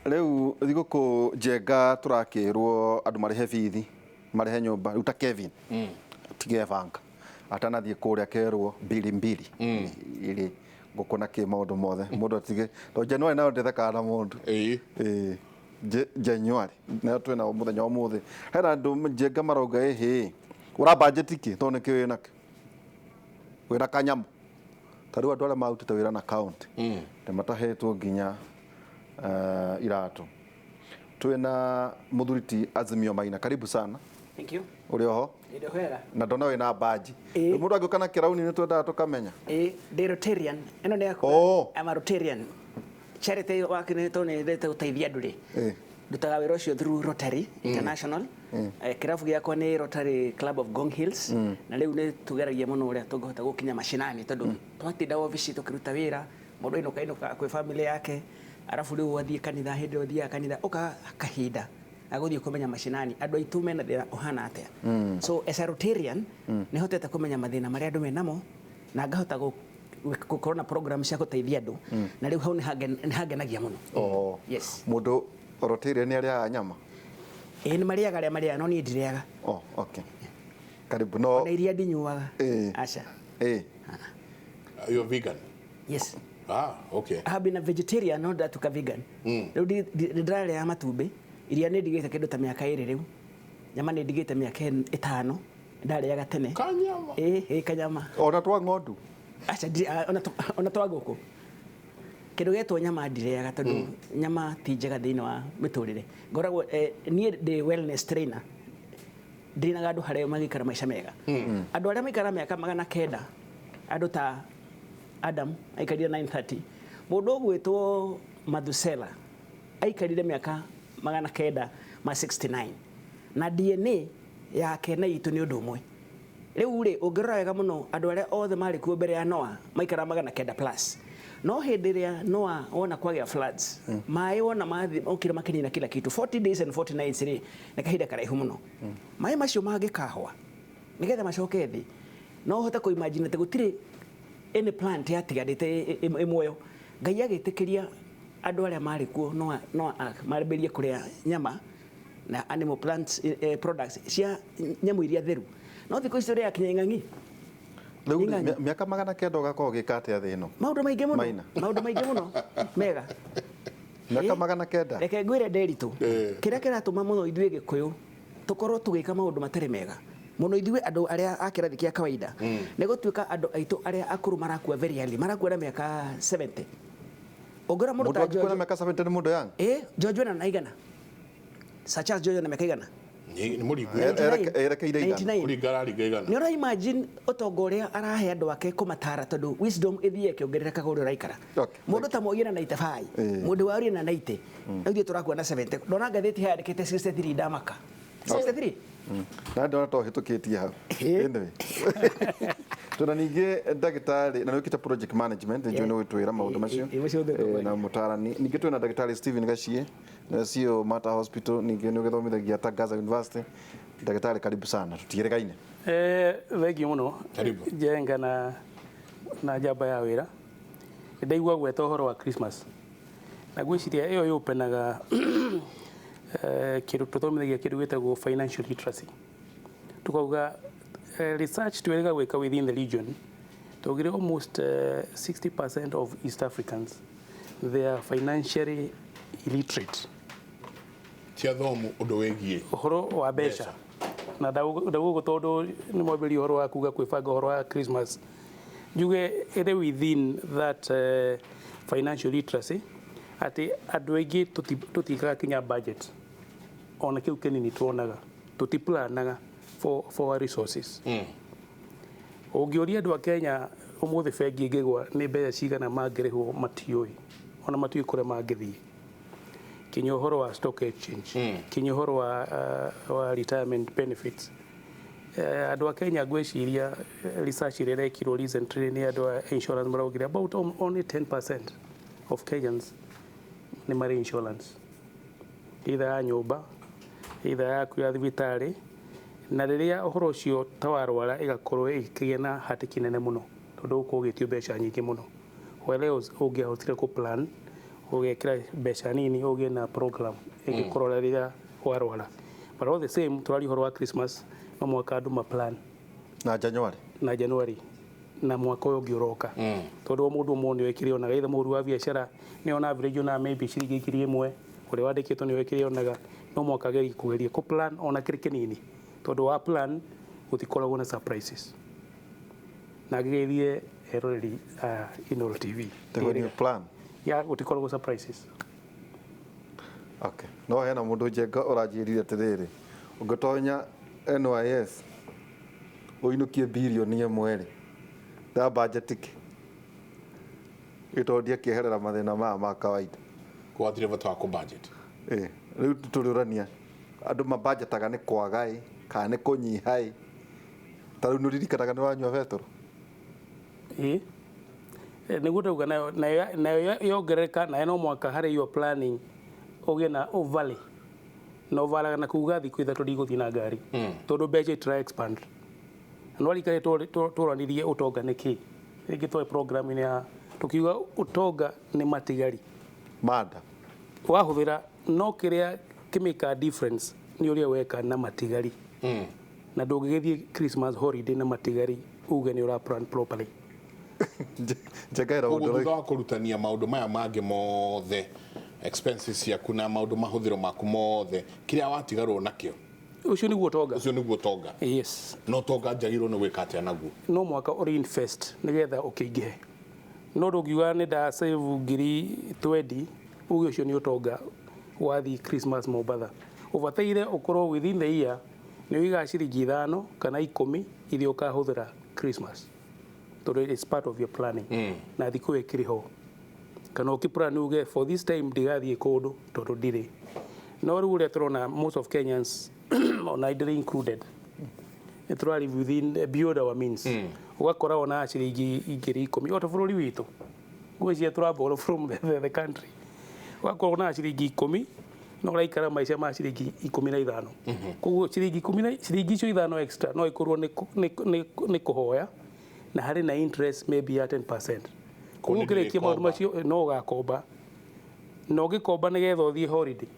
Riu thigũkũ njenga turakirwo andu marihe bithi marihe nyumba uta Kevin tigebanga atanathie kuria kerwo mbili iri ngukuna ki maundu mothe mundu atige to January nayo ndetheka na mundu January na twina muthenya umuthi hena andu njenga marauga ura budget ki to niki wina kanyamu tariu andu aria mautite wira na county matahetwo nginya iratu twina muthuriti Azimio Maina karibu sana. Thank you. Uri oho Ndio hera na ndona wina baji mundu agukana kirauni ni twenda tukamenya de Rotarian eno ne yako I'm a Rotarian charity wakine to ne ndete uteithia nduri ndutaga wira ucio through Rotary International kirabu giakwa ni Rotary Club of Gong Hills na riu ni tugeragia muno uria tungihota gukinya mashinani tondu twatinda office tukiruta wira mundu inoka kwi family yake arafu riu wathie kanitha hindi wathia kanitha uka kahinda aguthie kumenya mashinani andu aitu mena thina uhana atia so as a Rotarian ni hotete kumenya mathina maria andu menamo na ngahota gukorwo na program cia guteithia andu na riu hau ni hagenagia muno. Yes, mundu Rotarian ni aria nyama ni mariaga aria maria no ni ndiriaga. Okay, karibu no na iria ndinyuaga acha you vegan? Yes. Okay. I have been a vegetarian no ndatuka vegan riu ndiraria matumbi iria ni ndigite kindu ta miaka iri riu nyama ni ndigite miaka 5 ndariaga tene kanyama kanyama ona twa ngondu acha ona twa guku kindu getwo nyama ndiriaga tondu nyama ti njega thiini wa miturire ngoragwo nie the wellness trainer ndinaga andu haria magikara maisha mega andu aria maikara miaka 900 andu ta Adam aikarire 930 mundu ogwitwo Mathusela aikarire miaka 969 na DNA yake na itu ni undu umwe riu ri ungirora wega muno andu aria othe mari kuo mbere ya Noah maikara 900 plus no hindi ria Noah wona kwagia floods mai wona mathi okira makinina kila kitu 40 days and 40 nights ri na kahinda karaihu muno mai macio magikahwa nigetha macoke thi no hota ku imagine te gutire any plant yatigarite imwoyo ngai agitikiria andu aria mari kuo no marimbirie kuria nyama na animal plants products cia nyamu iria theru no thiko icio ria kinya ing'ang'i riu miaka 900 ugakorwo gikate athino maundu maingi muno mega miaka 900 reke ngwire nderitu kiria kiratuma muno ithue gikuyu tukorwo tugika maundu matari mega muno ithue andu aria akirathi kia kawaida ni gutuika andu aitu aria akuru marakua very early marakua na miaka 70 ogora mundu ta George miaka 70 ni mundu yang George na igana sacha George na miaka igana ni muri erekeire igana muri garari igana ni ora imagine utongoria arahe andu ake kumatara tondu wisdom ithie kiongerereka guri raikara mundu ta moyena na 85 mundu wari na 90 ndio turakua na 70 ndona gatheti handikite 63 ndamaka 63 na ndona to hitukitie hau anyway tuna ninge ndagitari na wikita project management ndio ni witwira maundu macio na mutarani ninge twina ndagitari Steven Gachie na CEO Mata Hospital ninge ni githomithagia Gaza University ndagitari karibu sana tutigeregaine thegi muno karibu jenga na jaba ya wira ndaigua gweta horo wa Christmas na gwiciria iyo yupenaga kiru tuthomithagia kiru gitagwo financial literacy tukauga research twega gweka within the region tugire almost 60% of East Africans they are financially illiterate tia thomu undu wegie horo wa besha na dagu tondu ni mobili horo wa kuga kwibanga horo wa Christmas juge ere within that financial literacy ati andu aingi tutiga kinya budget ona kiu kinini tuonaga tutiplanaga for our resources ungioria andu a Kenya umuthi bengi ngigwa ni mbeca cigana mangirihwo matioi ona matioi kure mangithie kinya horo wa stock exchange kinya horo wa retirement benefits andu a Kenya gweciria research ire rekirwo recently ni andu a insurance maraugira about only 10% of Kenyans ni mari insurance either ya nyumba either ya kuya thibitari na riria uhoro cio tawarwara igakorwo ikigena hati kinene muno tondu uko gitio mbeca nyingi muno wele ungihotire ku plan ugekira mbeca nini ugie na program igikorora rira warwara but all the same turari horo wa Christmas no mwaka andu ma plan na January na mwaka uyu ngiuroka tondu mundu moni wekire onaga ithe mũhuri wa biacara ni ona average na maybe ciringi 1,000 uri wandikitwo ni wekire onaga no mwaka geri kugeria ku plan ona kiri kinini tondu wa plan gutikoragwo na surprises na githie eroreri Inoro TV tegoni plan ya gutikoragwo surprises. Okay, no hena mundu njenga urajirire atiriri ungitonya NYS uinukie bilioni ĩmwe da budget ki itondia kieherera mathina ma kawaida kwathire bata ku budget riu tuturania andu mabudgetaga ni kwagai kana ni kunyihai taru nuririkanaga ni wanyua betoro niguo ndauga nayo yongerereka na no mwaka hari your planning ugie na overlay no valaga na kuga thiku ithatu ndiguthi na ngari tondu budget try expand no rikare turanirie utonga niki rigi twa program ni ya tukiuga utonga ni matigari mada wahuthira no kiria kimika difference ni uria weka na matigari na ndungigithie Christmas holiday na matigari uge ni ura plan properly jagaira undu wa kurutania maundu maya mangi mothe expenses ya kuna maundu mahuthiro maku mothe kiria watigarwo nakio ucio niguo tonga yes no tonga njagirwo ni gwika atia naguo no mwaka uri invest nigetha ukiingihe no ndugiuga ni da save 20 uge ucio ni utonga wathi Christmas Mombasa ubataire ukorwo within the year ni wiga ciringi 5 kana 10 ithi ukahuthira Christmas tondu it's part of your planning na thiku ikiriho kana ukiplan uge for this time ndigathie kundu tondu ndiri no riu uria turona most of Kenyans on idly included turari within beyond our means ugakora ona ciringi 10,000 ota bururi witu gwecia turaboro from the country ugakora ona ciringi 10 no raikara maisha ma ciringi 15 koguo ciringi 10 ciringi icio 5 extra no ikorwo ni kuhoya na hari na interest maybe at 10%. Koguo kirekia maundu macio no gakomba no gikomba nigetha uthie holiday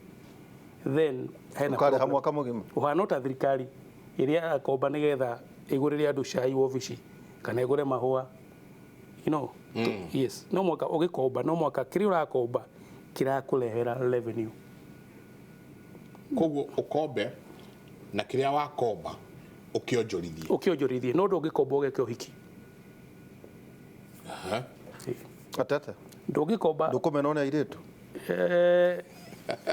then hena ukare hamwe kamugima uhana ta thirikari iria akomba nigetha igurire andu cai ofici kana igure mahua yes no mwaka ugikomba no mwaka kiri urakomba kirakurehera revenue koguo ukombe na kiria wakomba ukionjorithie no ndugikomba ugeke uhiki atete ndugikomba ndukumena one airitu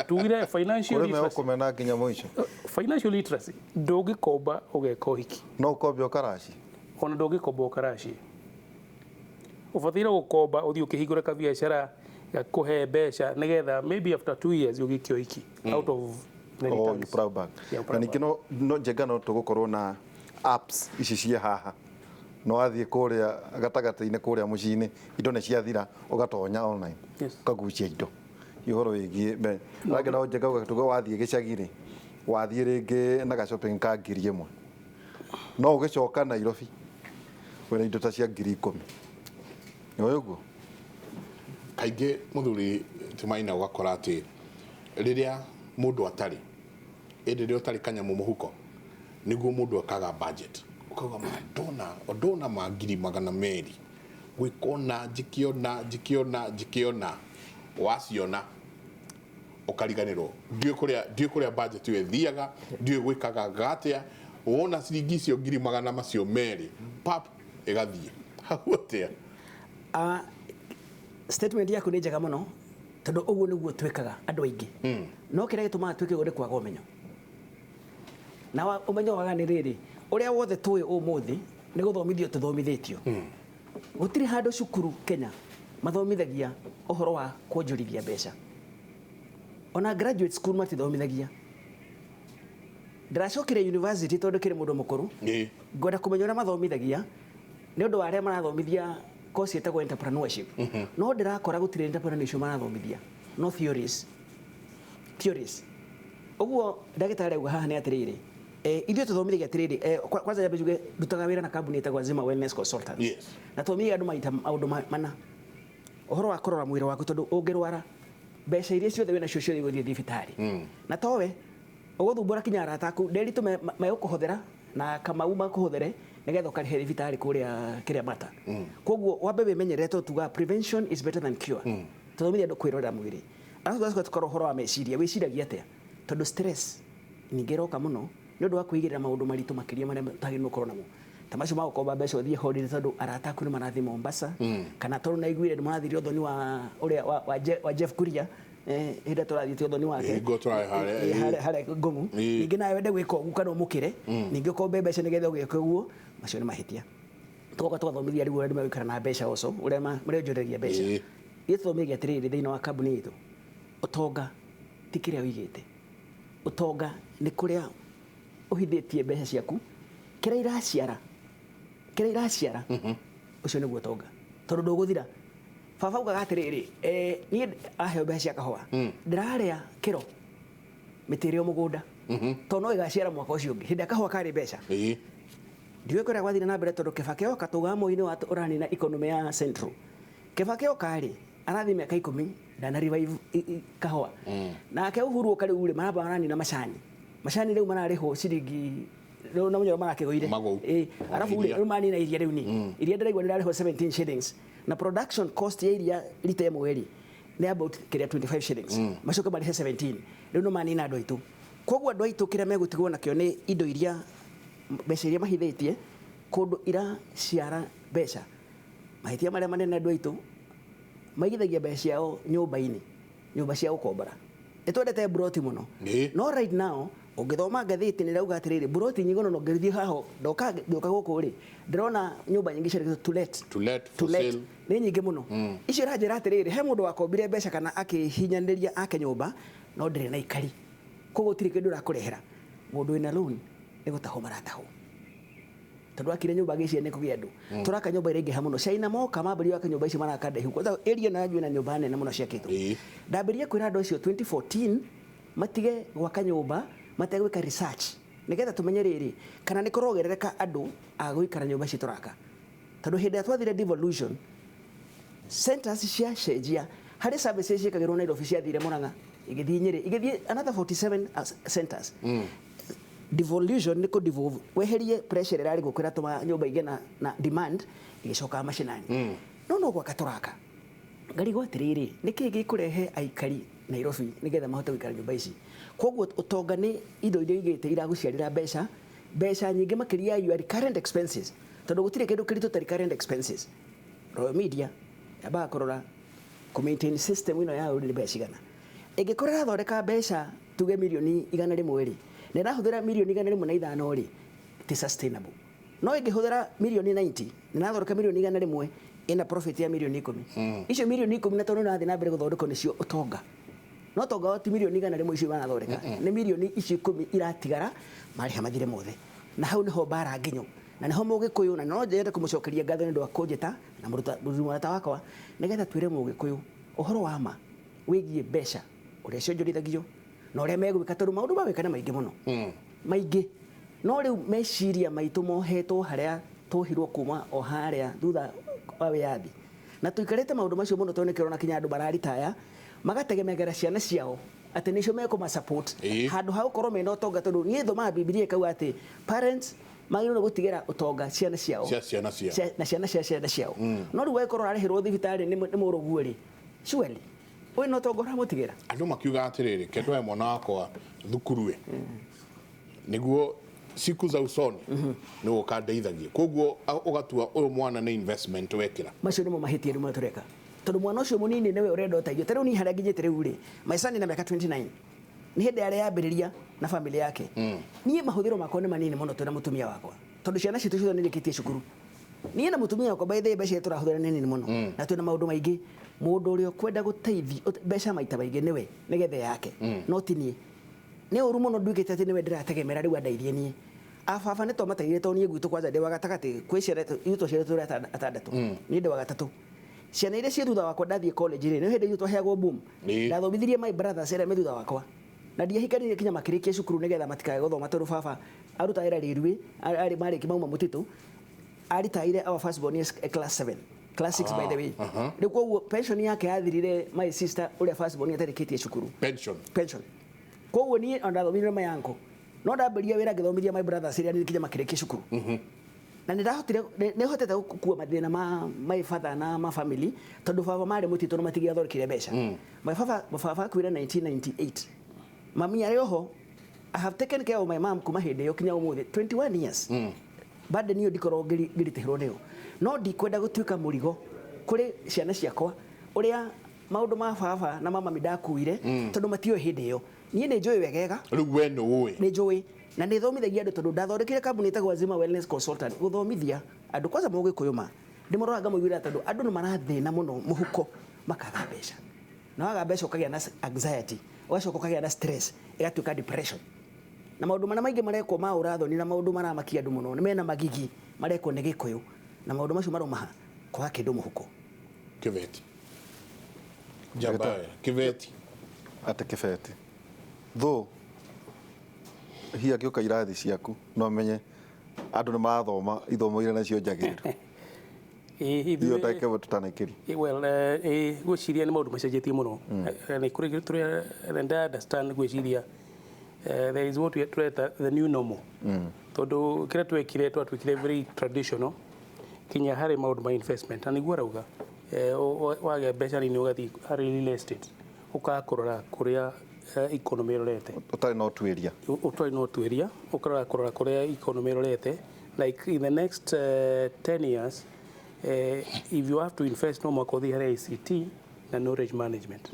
tugire financial literacy kumena nginya mwisho financial literacy ndugikomba ugeka uhiki no ukombe ukaraci ona ndugikomba ukaraci ufatire gukomba uthii ukihingura ka biashara ya kuhe mbeca nigetha maybe after 2 years ugike uhiki out of the returns na nikino no njenga no tugukorwo na apps ici cia haha no athie kuria gatagata-ini kuria mucini indo ne ciathira ugatonya online ukagucia indo ihoro wigie be rage no njenga ugatuga wathie gicagire wathie ringi na ga shopping ka 1,000 no ugicoka Nairobi wena indo ta cia 10,000 yoyugo kaingi muthuri timaina ugakora ati riria mundu atari riria utari kanyamu muhuko niguo mundu akaga budget ukaga madona ma 200,000 gwikona jikiona waciona ukariganirwo ndiye kuria budget we thiaga ndiye gwikaga gatia wona ciringi icio 200,000 macio meri pap igathie haguotea statement yaku ni njega muno tondu uguo niguo twikaga andu aingi no kiria gitumaga twike uri kwaga umenyo na umenyo waga ni riri uria wothe tuwi umuthi ni guthomithio tuthomithitio gutiri handu cukuru Kenya mathomithagia uhoro wa kuonjorithia mbeca ona graduate school matithomithagia ndiracokire university tondu kiri mundu mukuru ngwenda kumenya uria mathomithagia ni undu wa aria marathomithia course yetagwo entrepreneurship no ndirakora gutire entrepreneurship marathomithia no theories uguo ndagitari auga haha ni atiriri ithuĩ tuthomithagia atiriri kwanza jambe juge ndutaga wira na kambuni yetagwo Zima Wellness Consultants na tũthomithagia andũ maita maũndũ mana ũhoro wa kũrora mwĩrĩ waku tondu ũngĩrwara mbeca iria ciothe wĩna cio ciothe igũthiĩ thibitarĩ na towe ũgũthumbũra kinya arata aku nderitu megũkũhũthĩra na Kamau makũhũthĩre nĩgetha ũkarĩhe thibitarĩ kũrĩa Mata koguo wambe wĩmenyerere tuga prevention is better than cure tũthomithia andũ kwĩrorera mwĩrĩ arabu tukorwo ũhoro wa meciria wĩciragia atĩa tondũ stress ningĩ ĩroka mũno nĩ ũndũ wa kwĩigĩrĩra maũndũ maritũ makĩria marĩa ũtagĩrĩirwo gũkorwo namo ta macio magũkomba mbeca ũthiĩ holiday tondũ arata aku nĩ marathiĩ Mombasa kana tondũ naiguire nĩ marathire ũthoni wa Jeff Kuria hĩndĩ tũrathiĩte ũthoni wake harĩa Ngong'u ningĩ nawe wende gwĩka ũguo kana ũmũkĩre ningĩ ũkombe mbeca nĩgetha ũgĩke ũguo macio nĩ mahĩtia tũgoka tũgathomithia rĩu ũrĩa megũikara na mbeca ũco ũrĩa marĩonjoreria mbeca ithuĩ tũthomithagia atĩrĩrĩ thĩinĩ wa kambuni itũ ũtonga ti kĩrĩa ũigĩte ũtonga nĩ kũrĩa ũhithĩtie mbeca ciaku kĩrĩa iraciara ũcio nĩguo ũtonga tondũ ndũgũthira baba ugaga atĩrĩrĩ niĩ aheo mbeca cia kahũa ndĩrarĩa kĩro mĩtĩ ĩrĩ o mũgũnda tondũ no ĩgaciara mwaka ũcio ũngĩ hĩndĩ ya kahũa karĩ mbeca ndiũĩ kũrĩa gwathire na mbere tondũ Kibaki oka tũgaga mũi-inĩ wa ũranina economy ya Central Kibaki oka-rĩ arathiĩ mĩaka 10 ndana revive kahũa nake Uhuru oka rĩu-rĩ maramba maranina macani rĩu mararĩhwo ciringi rĩu na mũnyoro marakĩgũire arabu rĩu manina iria rĩu ni iria ndĩraigua rĩrarĩhwo 17 shillings na production cost ya iria lita ĩmwe nĩ about 25 shillings macoka marĩhe 17 rĩu no manina andũ aitũ koguo andũ aitũ kĩrĩa megũtigwo nakĩo nĩ indo iria mbeca iria mahithĩtie kũndũ iraciara mbeca mahĩtia marĩa manene andũ aitũ maigithagia mbeca ciao nyũmba cia gũkombora nĩtwendete buroti mũno no right now ũngĩthoma ngathĩti nĩ rauga atĩrĩrĩ buroti nyingĩ no ngĩthiĩ haho ndoka gũkũ-rĩ ndĩrona nyũmba nyingĩ ciarĩtwo to let nĩ nyingĩ mũno icio iranjĩra atĩrĩrĩ he mũndũ wakombire mbeca kana akĩhinyanĩria ake nyũmba no ndĩrĩ na ikari koguo gũtirĩ kĩndũ ũrakũrehera mũndũ wĩna loan nĩ gũtahwo maratahwo tondũ akire nyũmba gĩcia nĩ kũgĩa andũ tũraka nyũmba ĩrĩa ingĩha mũno China moka mambĩrĩria waka nyũmba ici maraka ndaihu kwanza area na yanyu na nyũmba nene mũno ciakĩtwo ndambĩrĩria kwĩra andũ acio 2014 matige gwaka nyũmba mategwĩka research nĩgetha tũmenye rĩrĩ kana nĩ kũrogerereka andũ a gũikara nyũmba ici tũraka tondũ hĩndĩ ya twathire devolution centers cia cenjia harĩ services ciĩkagĩrwo Nairobi ciathire Murang'a igĩthiĩ Nyeri igĩthiĩ another 47 centers devolution nĩ devolve weherie pressure ĩrarĩ gũkwĩra tũma nyũmba igĩ na demand igĩcoka macinani no gwaka tũraka ngarigwo atĩrĩrĩ nĩkĩ gĩkũrehe aikari Nairobi nĩgetha mahote gũikara nyũmba ici koguo ũtonga nĩ indo iria igĩte iragũciarĩra mbeca nyingĩ makĩria ya your current expenses tondũ gũtirĩ kĩndũ kĩritũ ta current expenses Royal Media yambaga kũrora maintain system ĩno ya ũrĩa mbeca cigana ĩngĩkorwo ĩrathondeka mbeca tuge mirioni 100 na ĩrahũthĩra mirioni 105 ti sustainable no ĩngĩhũthĩra mirioni 90 na ĩrathondeka mirioni 100 ina profit ya mirioni 10 icio mirioni 10 na tondũ nathiĩ na mbere gũthondeka nĩcio ũtonga no tonga wa ti mirioni 100 icio manathondeka nĩ mirioni icio 10 iratigara marĩha mathire mothe na hau nĩho mbara nginyo na nĩho Mũgĩkũyũ na no njende kũmũcokeria ngatho nĩ ũndũ wa kũnjĩta na mũrata wakwa nĩgetha twĩre Mũgĩkũyũ ũhoro wa ma wĩgiĩ mbeca ũrĩa cionjorithagio na ũrĩa megwĩka tondũ maũndũ mawĩka nĩ maingĩ mũno maingĩ no rĩu meciria maitũ mohetwo harĩa twohirwo kuma o harĩa thutha wa wĩyathi na tũikarĩte maũndũ macio mũno tondũ nĩkĩrona kinya andũ mararitaya magategemegera ciana ciao atĩ nĩcio mekũma support handũ ha gũkorwo mena ũtonga tondũ niĩ thomaga Biblia ĩkauga atĩ parents magĩrĩirwo gũtigĩra ũtonga ciana ciao na ciana cia ciana ciao no rĩu wagĩkorwo ararĩhĩrwo thibitarĩ nĩ mũrũguo-rĩ surely ũyũ no ũtonga ũramũtigĩra andũ makiuga atĩrĩrĩ kendwa mwana wakwa thukuru nĩguo siku za usoni nĩ ũkandeithagia koguo ũgatua ũyũ mwana nĩ investment wekĩra macio nĩmo mahĩtia rĩmwe tũreka tondũ mwana ũcio mũnini nĩwe ũrenda ũteithio tarĩu niĩ harĩa nginyĩte rĩu-rĩ maicani na mĩaka 29 nĩ hĩndĩ yarĩa yambĩrĩria na famĩlĩ yake niĩ mahũthĩro makwa nĩ manini mũno twĩna mũtumia wakwa tondũ ciana citũ ciothe nĩrĩkĩtie cukuru niĩ na mũtumia wakwa by the way mbeca tũrahũthĩra nĩ nini mũno na twĩna maũndũ maingĩ mũndũ ũrĩa ũkwenda gũteithia mbeca maita maingĩ nĩwe nĩgetha yake no ti niĩ nĩ ũru mũno nduĩkĩte atĩ nĩwe ndĩrategemera rĩu andeithie niĩ ababa nĩ twamateithire tondũ niĩ gwitũ kwanja ndĩ wa gatagatĩ kwĩ ciana itũ ciana tũrĩa atandatũ niĩ ndĩ wa gatatũ ciana iria ciĩ thutha wakwa ndathiĩ college-rĩ nĩ hĩndĩ itũ twaheagwo boom ndathomithirie my brothers arĩa me thutha wakwa na ndiahikanirie kinya makĩrĩkia cukuru nĩgetha matikae gũthoma tondũ baba aruta wĩra rĩrue marĩki mauma mũtitũ aritaire our first born class 7 classics by the way rä koguo pension yake yathirire my sister å rä a firstborn atarĩkĩtie cukuru pension koguo niĩ ona thomire my uncle no ndambĩria wĩra ngĩthomithia my brothers rĩrĩa nĩkinya makĩrĩkia cukuru na nĩ hotete gũkua mathĩna ma my father na ma family tondũ baba marĩ mũtitũ na matigĩathondekire mbeca baba akuire 1998 mami arĩ oho I have taken care of my mom kuma hĩndĩ ĩyo kinya ũmũthĩ 21 years bado niyo ndikorwo ngĩrĩtĩhĩrwo nĩyo no ndikwenda gũtuĩka mũrigo kũrĩ ciana ciakwa ũrĩa maũndũ ma baba na mama ndakuire tondũ matioĩ hĩndĩ ĩyo niĩ nĩ njũĩ wegega rĩu we nĩ njũĩ na nĩ thomithagia andũ tondũ ndathondekire kambuni ĩtagwo Azima Wellness Consultant gũthomithia andũ kwanza mũgĩkũyũ ndĩmũroraga ngamũiguĩra tondũ andũ nĩ marathĩna mũno mũhuko makaga mbeca na waga mbeca ũkagĩa na anxiety ũgacoka ũkagĩa na stress ĩgatuĩka depression na maũndũ mana maingĩ marekwo ma ũrathoni na maũndũ maramakia andũ mũno nĩ mena magigi marekwo nĩ gĩkũyũ na maũndũ macio maromaha kwaga kĩndũ mũhuko kĩbeti jamba kĩbeti ate kĩbeti though hihi angĩũka irathi ciaku no menye andũ nĩ marathoma ithomo iria nacio njagĩrĩru ithuĩ tũtanaikĩri gwĩciria nĩ maũndũ macenjetie mũno nĩ kũrĩ tũrĩa nda understand gwĩciria there is what we tureta the new normal tondũ kĩrĩa twekire very traditional kinya harĩ maũndũ ma investment na nĩguo arauga wagĩa mbeca nini ũgathiĩ harĩ real estate ũkakũrora kũrĩa economy ĩrorete ũtarĩ na ũtuĩria ũkarora kũrĩa economy ĩrorete like in the next 10 years if you have to invest no mwaka ũthiĩ harĩ ICT na knowledge management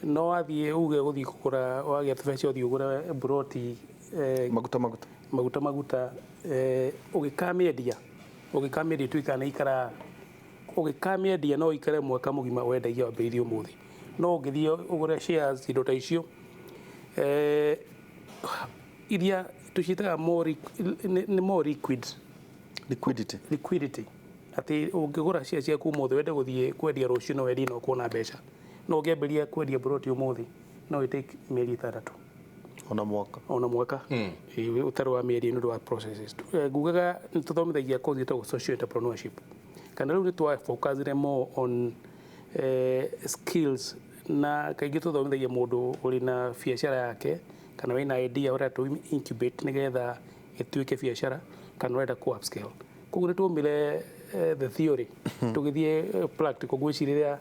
no wathiĩ uge gũthiĩ kũgũra wagĩa mbeca ũthiĩ ũgũra buroti maguta ũgĩkamĩendia tuĩka na ikara ũgĩkamĩendia no ikare mwaka mũgima wendagia wambĩrĩrie ũmũthĩ no ũngĩthiĩ ũgũre shares indo ta icio iria tũciĩtaga nĩ more liquidity atĩ ũngĩgũra shares ciaku ũmũthĩ wende gũthiĩ kwendia rũciũ no wendie no kuona mbeca no ũngĩambĩrĩria kwendia buroti ũmũthĩ no ĩtake mĩeri 6 ona mwaka ũtarĩ wa mĩeri nĩ ũndũ wa processes ngugaga nĩ tũthomithagia course ĩtagwo social entrepreneurship kana rĩu nĩ twafocusire more on skills na kaingĩ tũthomithagia mũndũ ũrĩ na biacara yake kana wĩna idea ũrĩa tũ incubate nĩgetha ĩtuĩke biacara kana ũrenda ku upscale koguo nĩ tuomire the theory tũgĩthiĩ practical gwĩcirĩria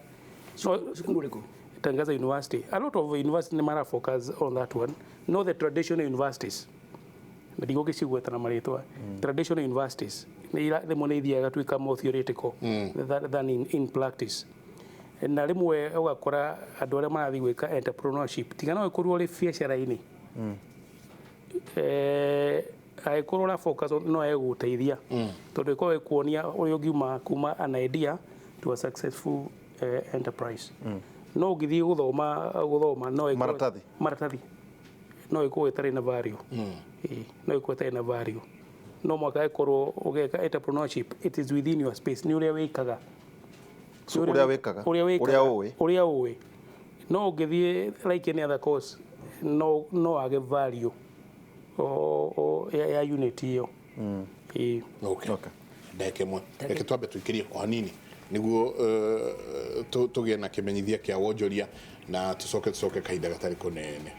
cukuru ũrĩkũ Tangaza University. A lot of universities nĩ mara focus on that one. No the traditional universities. Ndigo gĩcigweta na marĩtwa. Traditional universities. Nĩ mone ithiaga tuĩka more theoretical than in practice. Na rĩmwe ũgakora andũ arĩa marathiĩ gwĩka entrepreneurship tigana ũkorwo ũrĩ biacara-inĩ. Agĩkorwo na focus no egũteithia. Tondũ ĩkorwo ĩkuonia ũrĩa ũngiuma kuma an idea to a successful enterprise. No ũngĩthiĩ gũthoma no maratathi no ĩkorwo ĩtarĩ na value no ĩkorwo ĩtarĩ na value no mwaka ĩkorwo ũgeka entrepreneurship it is within your space nĩ ũrĩa wĩkaga ũrĩa ũĩ no ũngĩthiĩ like any other course no age value ya unit ĩyo okay ndeke twambe tũikĩrie o hanini niguo tũgĩe na kĩmenyithia kĩa wonjoria na tũcoke kahinda gatarĩ kũnene.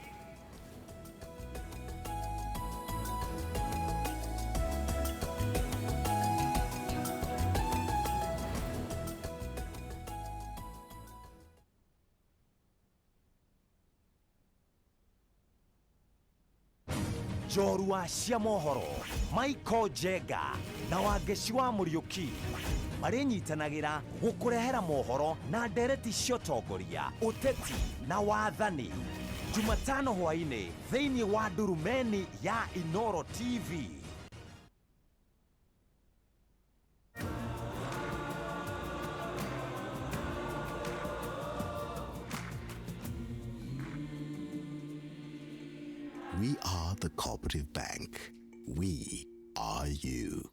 Njorua cia mohoro Michael Jenga na Wangeci wa Mũriũki marinyitanagĩra gũkũrehera mohoro na ndereti cia ũtongoria ũteti na wathani Jumatano hwaĩ-inĩ thĩinĩ wa ndurumeni ya Inooro TV. We are the Cooperative Bank. We are you.